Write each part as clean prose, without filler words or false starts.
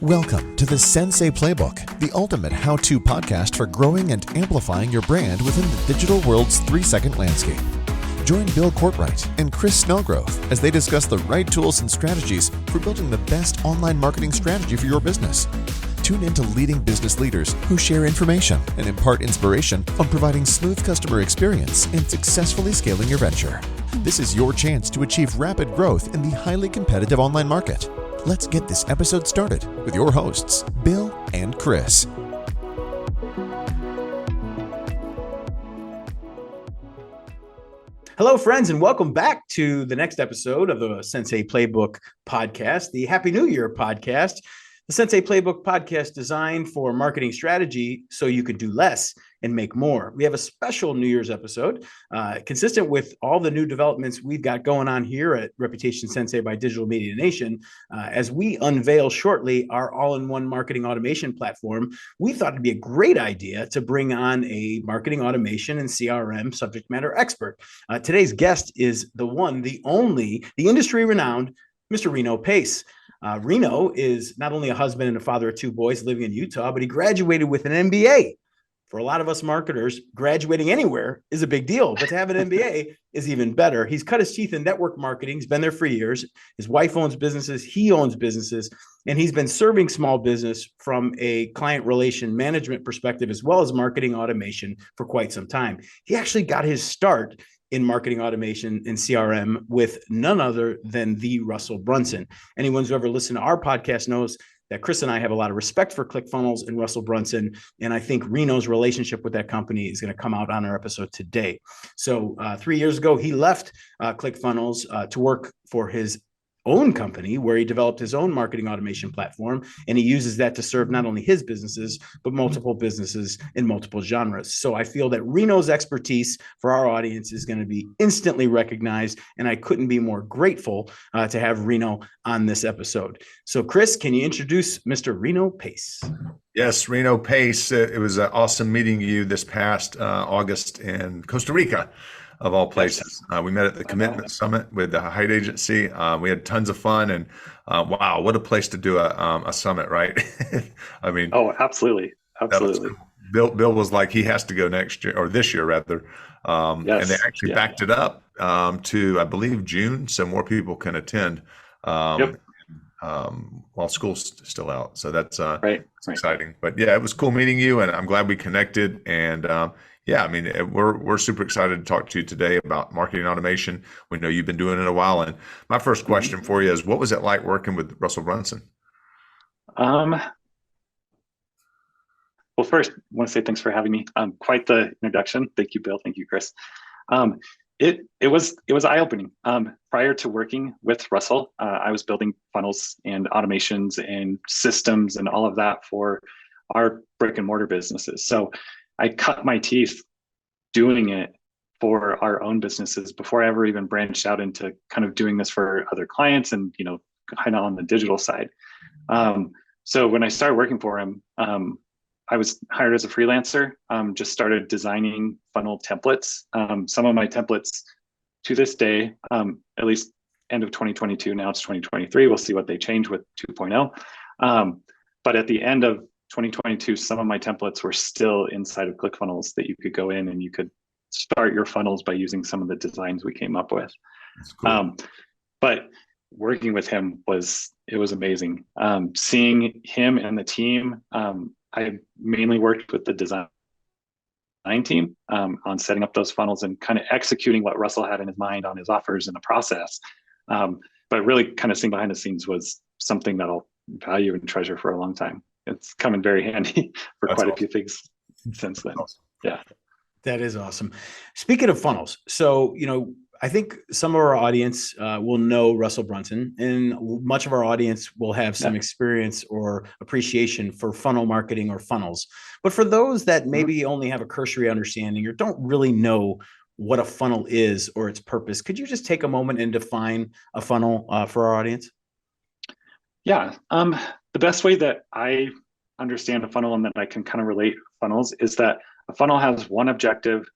Welcome to the Sensei Playbook, the ultimate how-to podcast for growing and amplifying your brand within the digital world's 3-second landscape. Join Bill Courtwright and Chris Snellgrove as they discuss the right tools and strategies for building the best online marketing strategy for your business. Tune into leading business leaders who share information and impart inspiration on providing smooth customer experience and successfully scaling your venture. This is your chance to achieve rapid growth in the highly competitive online market. Let's get this episode started with your hosts, Bill and Chris. Hello, friends, and welcome back to the next episode of the Sensei Playbook podcast, the Happy New Year podcast. The Sensei Playbook podcast designed for marketing strategy so you can do less and make more. We have a special New Year's episode consistent with all the new developments we've got going on here at Reputation Sensei by Digital Media Nation. As we unveil shortly our all-in-one marketing automation platform, we thought it'd be a great idea to bring on a marketing automation and CRM subject matter expert. Today's guest is the one, the only, the industry-renowned Mr. Reno Pace. Reno is not only a husband and a father of 2 boys living in Utah, but he graduated with an MBA. For a lot of us marketers, graduating anywhere is a big deal, but to have an MBA is even better. He's cut his teeth in network marketing. He's been there for years. His wife owns businesses. He owns businesses, and he's been serving small business from a client relation management perspective, as well as marketing automation for quite some time. He actually got his start in marketing automation and CRM with none other than the Russell Brunson. Anyone who's ever listened to our podcast knows that Chris and I have a lot of respect for ClickFunnels and Russell Brunson. And I think Reno's relationship with that company is going to come out on our episode today. So 3 years ago, he left ClickFunnels to work for his own company where he developed his own marketing automation platform. And he uses that to serve not only his businesses, but multiple businesses in multiple genres. So I feel that Reno's expertise for our audience is going to be instantly recognized. And I couldn't be more grateful to have Reno on this episode. So Chris, can you introduce Mr. Reno Pace? Yes, Reno Pace. It was awesome meeting you this past August in Costa Rica. Of all places. We met at the Commitment Summit with the Height Agency. We had tons of fun, and wow, what a place to do a summit, right? I mean, oh, absolutely. Cool. Bill was like, he has to go next year, or this year rather. And they actually backed it up to, I believe, June, so more people can attend while school's still out. So that's exciting. But yeah, it was cool meeting you, and I'm glad we connected. And yeah, I mean, we're super excited to talk to you today about marketing automation. We know you've been doing it a while. And my first question for you is, what was it like working with Russell Brunson? Well, first, I want to say thanks for having me. Quite the introduction. Thank you, Bill. Thank you, Chris. It was eye-opening. Prior to working with Russell, I was building funnels and automations and systems and all of that for our brick and mortar businesses. So I cut my teeth doing it for our own businesses before I ever even branched out into kind of doing this for other clients and, kind of on the digital side. So when I started working for him, I was hired as a freelancer, just started designing funnel templates. Some of my templates to this day, at least end of 2022, now it's 2023, we'll see what they change with 2.0. But at the end of 2022, some of my templates were still inside of ClickFunnels that you could go in and you could start your funnels by using some of the designs we came up with. That's cool. But working with him was amazing. Seeing him and the team, I mainly worked with the design team on setting up those funnels and kind of executing what Russell had in his mind on his offers and the process. But really kind of seeing behind the scenes was something that I'll value and treasure for a long time. It's come in very handy for quite a few things since then. Awesome. Yeah. That is awesome. Speaking of funnels, so, I think some of our audience will know Russell Brunson, and much of our audience will have some experience or appreciation for funnel marketing or funnels. But for those that maybe only have a cursory understanding or don't really know what a funnel is or its purpose, could you just take a moment and define a funnel for our audience? Yeah. The best way that I understand a funnel and that I can kind of relate funnels is that a funnel has one objective,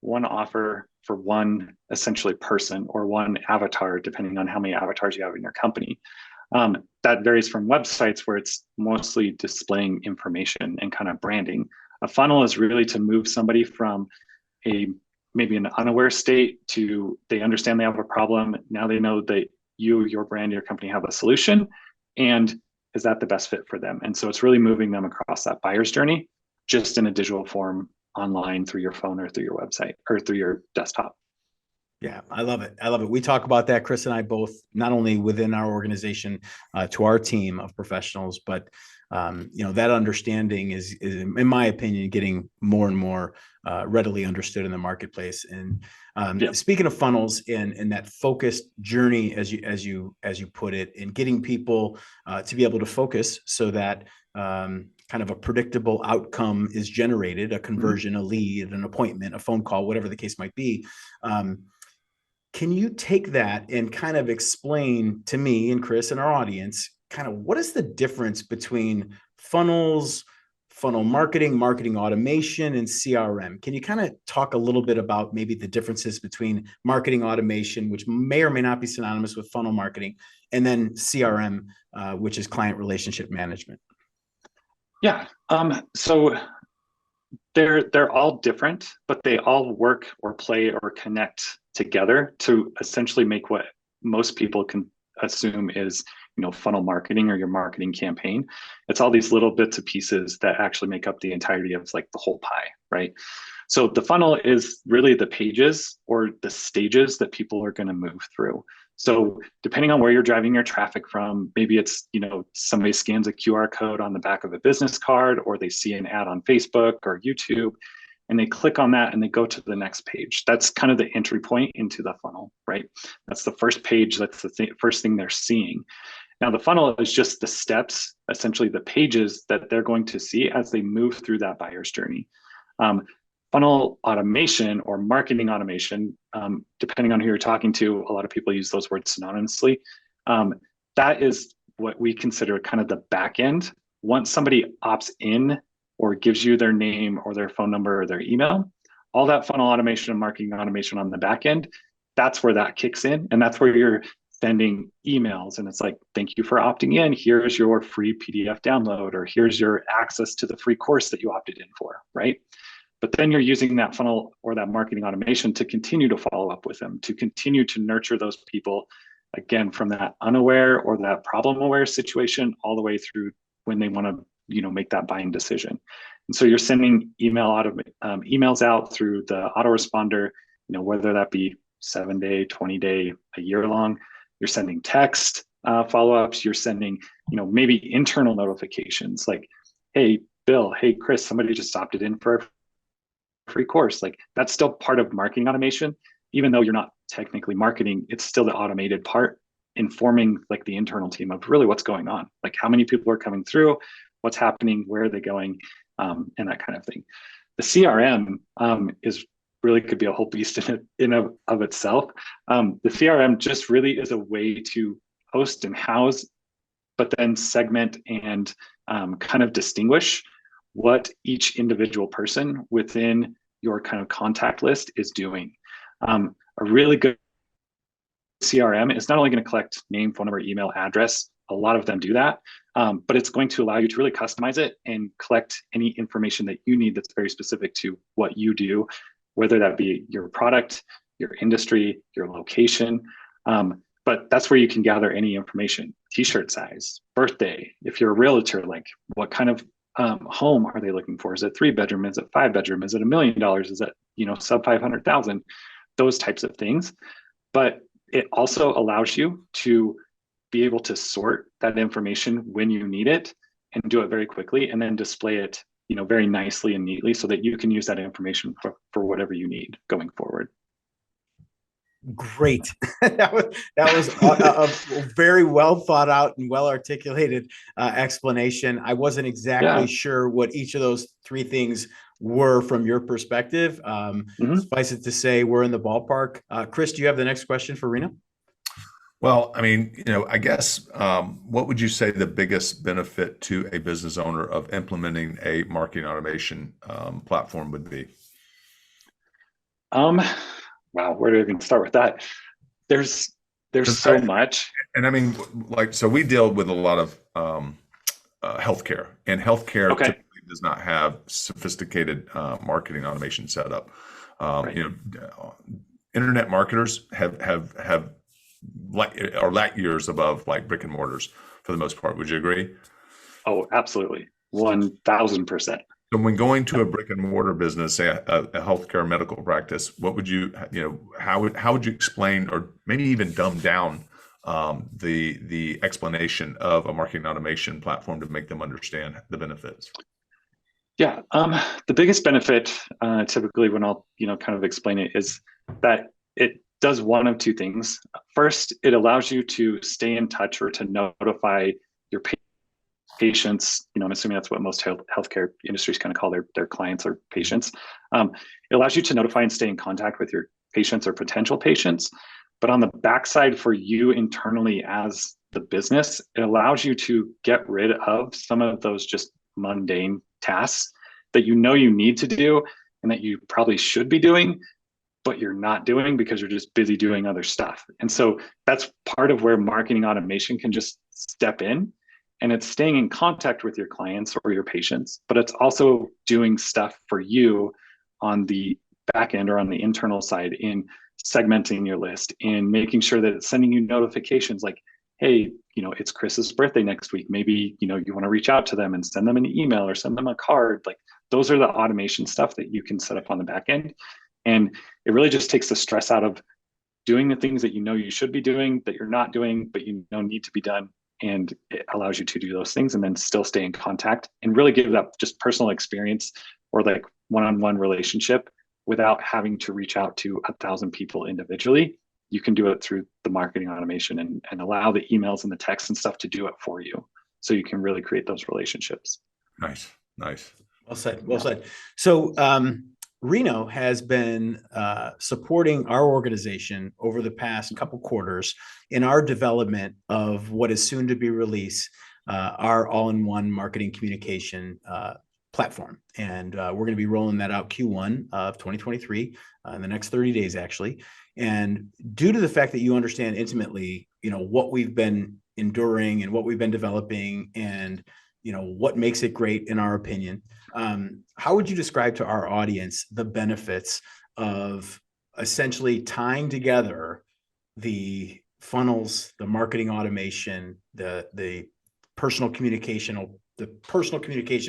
one offer for one essentially person or one avatar, depending on how many avatars you have in your company. That varies from websites where it's mostly displaying information and kind of branding. A funnel is really to move somebody from maybe an unaware state to they understand they have a problem. Now they know that you, your brand, your company have a solution, and is that the best fit for them? And so it's really moving them across that buyer's journey, just in a digital form, online, through your phone or through your website or through your desktop. Yeah, I love it. I love it. We talk about that, Chris and I both, not only within our organization, to our team of professionals, but that understanding is, in my opinion, getting more and more readily understood in the marketplace. And speaking of funnels and that focused journey, as you put it, and getting people to be able to focus so that kind of a predictable outcome is generated, a conversion, a lead, an appointment, a phone call, whatever the case might be. Can you take that and kind of explain to me and Chris and our audience kind of what is the difference between funnels, funnel marketing, marketing automation, and CRM? Can you kind of talk a little bit about maybe the differences between marketing automation, which may or may not be synonymous with funnel marketing, and then CRM, which is client relationship management? Yeah. So they're all different, but they all work or play or connect together to essentially make what most people can assume is, funnel marketing or your marketing campaign. It's all these little bits and pieces that actually make up the entirety of like the whole pie, right? So the funnel is really the pages or the stages that people are going to move through. So depending on where you're driving your traffic from, maybe it's, somebody scans a QR code on the back of a business card, or they see an ad on Facebook or YouTube, and they click on that and they go to the next page. That's kind of the entry point into the funnel, right? That's the first page. That's the first thing they're seeing. Now, the funnel is just the steps, essentially the pages that they're going to see as they move through that buyer's journey. Funnel automation or marketing automation, depending on who you're talking to, a lot of people use those words synonymously. That is what we consider kind of the back end. Once somebody opts in or gives you their name or their phone number or their email, all that funnel automation and marketing automation on the back end, that's where that kicks in. And that's where you're sending emails. And it's like, thank you for opting in. Here's your free PDF download, or here's your access to the free course that you opted in for, right? But then you're using that funnel or that marketing automation to continue to follow up with them, to continue to nurture those people, again, from that unaware or that problem aware situation all the way through when they want to, make that buying decision. And so you're sending emails out through the autoresponder, whether that be 7-day, 20-day, a year long. You're sending text follow-ups. You're sending, maybe internal notifications like, hey, Bill, hey, Chris, somebody just opted in for a free course. Like, that's still part of marketing automation. Even though you're not technically marketing, it's still the automated part, informing like the internal team of really what's going on, like how many people are coming through, what's happening, where are they going, and that kind of thing. The CRM is really could be a whole beast in of itself. The CRM just really is a way to host and house, but then segment and kind of distinguish what each individual person within your kind of contact list is doing. A really good CRM is not only going to collect name, phone number, email, address. A lot of them do that, but it's going to allow you to really customize it and collect any information that you need that's very specific to what you do, whether that be your product, your industry, your location. But that's where you can gather any information: t-shirt size, birthday. If you're a realtor, like what kind of home are they looking for? Is it 3-bedroom? Is it 5-bedroom? Is it $1 million? Is it, sub 500,000? Those types of things. But it also allows you to be able to sort that information when you need it and do it very quickly, and then display it, very nicely and neatly so that you can use that information for whatever you need going forward. Great. that was a very well thought out and well articulated explanation. I wasn't exactly sure what each of those three things were from your perspective. Suffice it to say, we're in the ballpark. Chris, do you have the next question for Reno? Well, I mean, I guess, what would you say the biggest benefit to a business owner of implementing a marketing automation platform would be? Wow, where do I even start with that? There's so much. And I mean, like, so we deal with a lot of healthcare, and healthcare typically does not have sophisticated marketing automation setup. You know, internet marketers have are light years above like brick and mortars for the most part. Would you agree? Oh, absolutely. 1,000%. So when going to a brick and mortar business, say a healthcare medical practice, what would you, how would you explain, or maybe even dumb down the explanation of a marketing automation platform to make them understand the benefits? Yeah, the biggest benefit typically when I'll kind of explain it is that it does one of two things. First, it allows you to stay in touch or to notify your patients. I'm assuming that's what most healthcare industries kind of call their clients or patients. It allows you to notify and stay in contact with your patients or potential patients. But on the backside for you internally as the business, it allows you to get rid of some of those just mundane tasks that you need to do and that you probably should be doing, but you're not doing because you're just busy doing other stuff. And so that's part of where marketing automation can just step in. And it's staying in contact with your clients or your patients, but it's also doing stuff for you on the back end or on the internal side in segmenting your list, in making sure that it's sending you notifications like, hey, it's Chris's birthday next week. Maybe, you want to reach out to them and send them an email or send them a card. Like those are the automation stuff that you can set up on the back end. And it really just takes the stress out of doing the things that you should be doing, that you're not doing, but need to be done. And it allows you to do those things and then still stay in contact and really give that just personal experience or like one-on-one relationship without having to reach out to 1,000 people individually. You can do it through the marketing automation and allow the emails and the texts and stuff to do it for you. So you can really create those relationships. Nice. Well said. Well said. So Reno has been supporting our organization over the past couple quarters in our development of what is soon to be released, our all-in-one marketing communication platform. And we're going to be rolling that out Q1 of 2023 in the next 30 days, actually. And due to the fact that you understand intimately, what we've been enduring and what we've been developing and, what makes it great in our opinion, how would you describe to our audience the benefits of essentially tying together the funnels, the marketing automation, the personal communication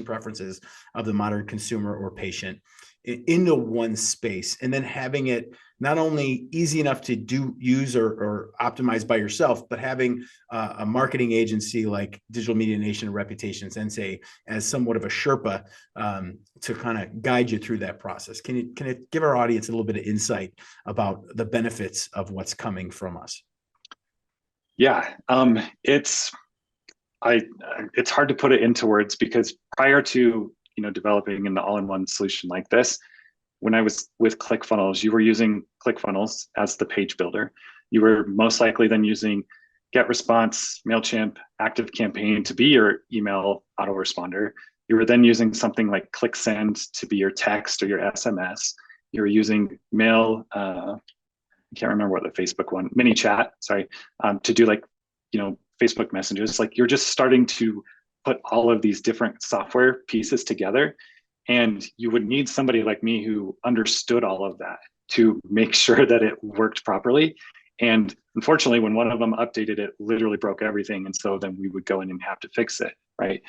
preferences of the modern consumer or patient into one space, and then having it not only easy enough to use or optimize by yourself, but having a marketing agency like Digital Media Nation or Reputation Sensei as somewhat of a Sherpa to kind of guide you through that process. Can it give our audience a little bit of insight about the benefits of what's coming from us? Yeah, it's hard to put it into words because prior to developing an all-in-one solution like this, when I was with ClickFunnels, you were using ClickFunnels as the page builder. You were most likely then using GetResponse, MailChimp, ActiveCampaign to be your email autoresponder. You were then using something like ClickSend to be your text or your SMS. You were using Mail, I can't remember what the Facebook one, ManyChat, sorry, to do Facebook messages. Like you're just starting to put all of these different software pieces together. And you would need somebody like me who understood all of that to make sure that it worked properly. And unfortunately, when one of them updated, it literally broke everything. And so then we would go in and have to fix it, right?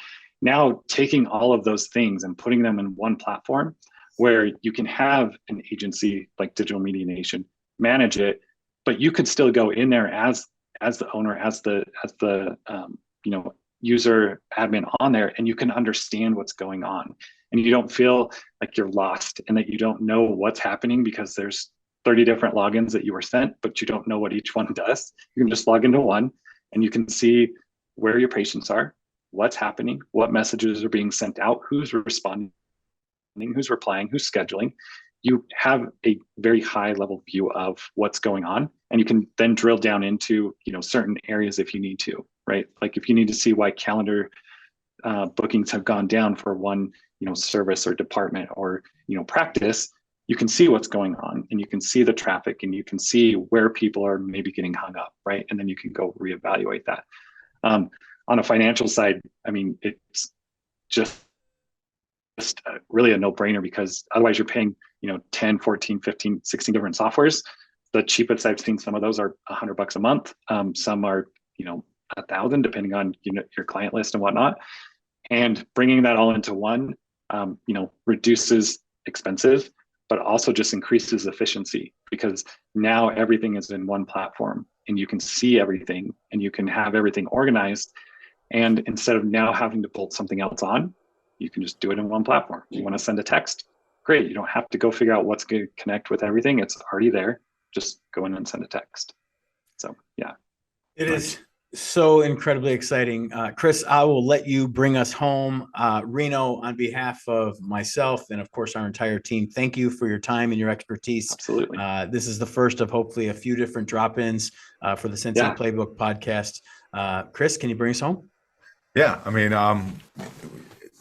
Now, taking all of those things and putting them in one platform where you can have an agency like Digital Media Nation manage it, but you could still go in there as the owner, as the user admin on there, and you can understand what's going on. And you don't feel like you're lost and that you don't know what's happening because there's 30 different logins that you were sent, but you don't know what each one does. You can just log into one and you can see where your patients are, what's happening, what messages are being sent out, who's responding, who's replying, who's scheduling. You have a very high level view of what's going on, and you can then drill down into certain areas if you need to, right? Like if you need to see why calendar bookings have gone down for one service or department or practice, you can see what's going on, and you can see the traffic, and you can see where people are maybe getting hung up, right? And then you can go reevaluate that. On a financial side, I mean, it's just really a no-brainer, because otherwise you're paying, 10, 14, 15, 16 different softwares. The cheapest I've seen, some of those are $100 a month. Some are, $1,000, depending on, your client list and whatnot. And bringing that all into one, reduces expenses, but also just increases efficiency, because now everything is in one platform and you can see everything and you can have everything organized. And instead of now having to bolt something else on, you can just do it in one platform. You want to send a text? Great. You don't have to go figure out what's going to connect with everything. It's already there. Just go in and send a text. So, yeah. It is so incredibly exciting. Chris, I will let you bring us home. Reno, on behalf of myself and, of course, our entire team, thank you for your time and your expertise. Absolutely. This is the first of hopefully a few different drop-ins for the Sensei Playbook podcast. Chris, can you bring us home? Yeah. I mean,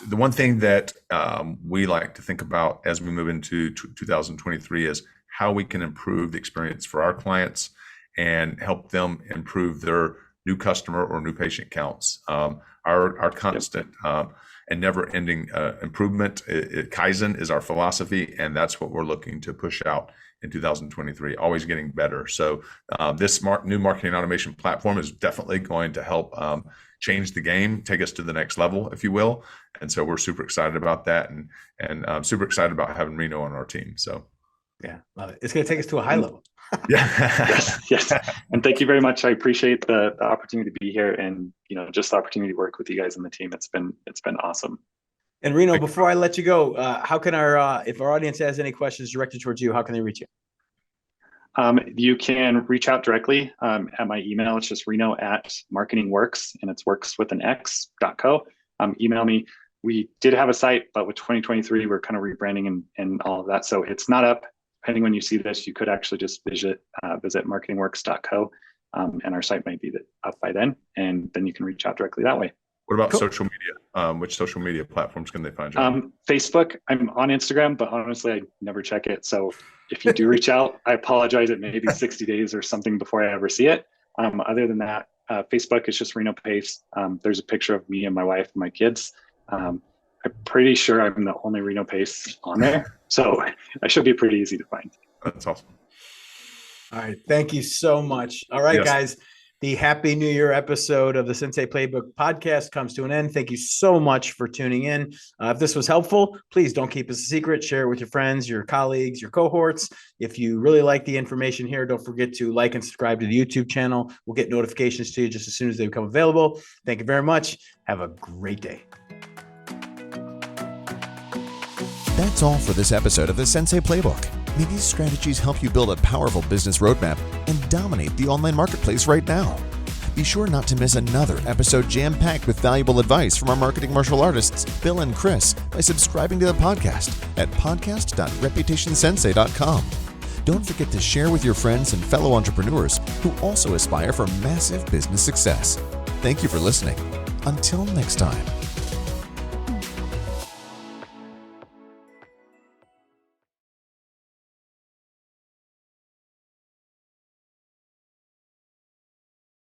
the one thing that we like to think about as we move into 2023 is how we can improve the experience for our clients and help them improve their new customer or new patient counts. Our constant and never-ending improvement, Kaizen is our philosophy, and that's what we're looking to push out in 2023, always getting better. So this new marketing automation platform is definitely going to help change the game, take us to the next level, if you will. And so we're super excited about that, and super excited about having Reno on our team. So yeah, love it. It's going to take us to a high level. Yeah. yes. And thank you very much. I appreciate the opportunity to be here, and just the opportunity to work with you guys and the team. It's been awesome. And Reno, before I let you go, how can if our audience has any questions directed towards you, how can they reach you? You can reach out directly at my email. It's just reno@marketingworks, and it's works with an x.co. Email me. We did have a site, but with 2023, we're kind of rebranding and all of that. So it's not up. Depending when you see this, you could actually just visit marketingworks.co, and our site might be up by then, and then you can reach out directly that way. What about social media? Which social media platforms can they find you? Facebook. I'm on Instagram, but honestly, I never check it. So if you do reach out, I apologize. It may be 60 days or something before I ever see it. Other than that, Facebook is just Reno Pace. There's a picture of me and my wife and my kids. I'm pretty sure I'm the only Reno Pace on there. So I should be pretty easy to find. That's awesome. All right. Thank you so much. All right, guys. The Happy New Year episode of the Sensei Playbook podcast comes to an end. Thank you so much for tuning in. If this was helpful, please don't keep us a secret. Share it with your friends, your colleagues, your cohorts. If you really like the information here, don't forget to like and subscribe to the YouTube channel. We'll get notifications to you just as soon as they become available. Thank you very much. Have a great day. That's all for this episode of the Sensei Playbook. May these strategies help you build a powerful business roadmap and dominate the online marketplace right now. Be sure not to miss another episode jam-packed with valuable advice from our marketing martial artists, Bill and Chris, by subscribing to the podcast at podcast.reputationsensei.com. Don't forget to share with your friends and fellow entrepreneurs who also aspire for massive business success. Thank you for listening. Until next time.